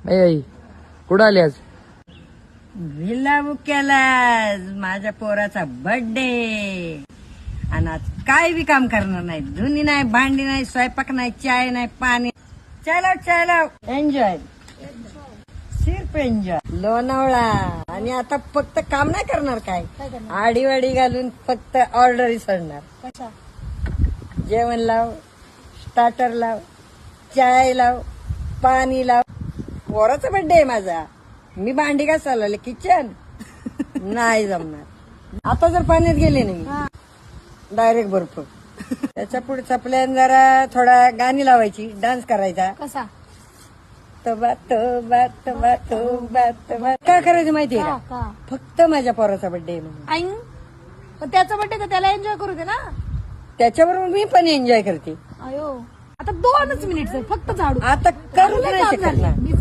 आई कुठं आली आज? विला बुक्याला माझ्या पोराचा बर्थडे आणि आज काय बी काम करणार नाही. धुनी नाही, भांडी नाही, स्वयंपाक नाही, चाय नाही, पाणी. चलो एन्जॉय, सिर्फ एन्जॉय. लोणावळा. आणि आता फक्त काम नाही करणार, काय आडीवाडी घालून फक्त ऑर्डर सोडणार. जेवण लाव, स्टार्टर लाव, चाय लाव, पाणी लाव. पोराचा बर्थडे आहे माझा. मी भांडी घासायला लागले किचन नाही जमणार. आता जर पाण्यात गेले नाही डायरेक्ट बर्फ. त्याच्या पुढचा प्लॅन जरा थोडा गाणी लावायची, डान्स करायचा. कसा? तोबा तोबा तोबा तोबा तोबा. काय करायचं माहितीये का? का? का? फक्त माझ्या पोराचा बर्थडे आहे म्हणून. आईंग. पण त्याचा बर्थडे तर त्याला एन्जॉय करू दे ना. त्याच्याबरोबर मी पण एन्जॉय करते. अयो आता 2च मिनिट सर, फक्त झाडू. आता करू लय नाही काम शकत झालंय. ना. मी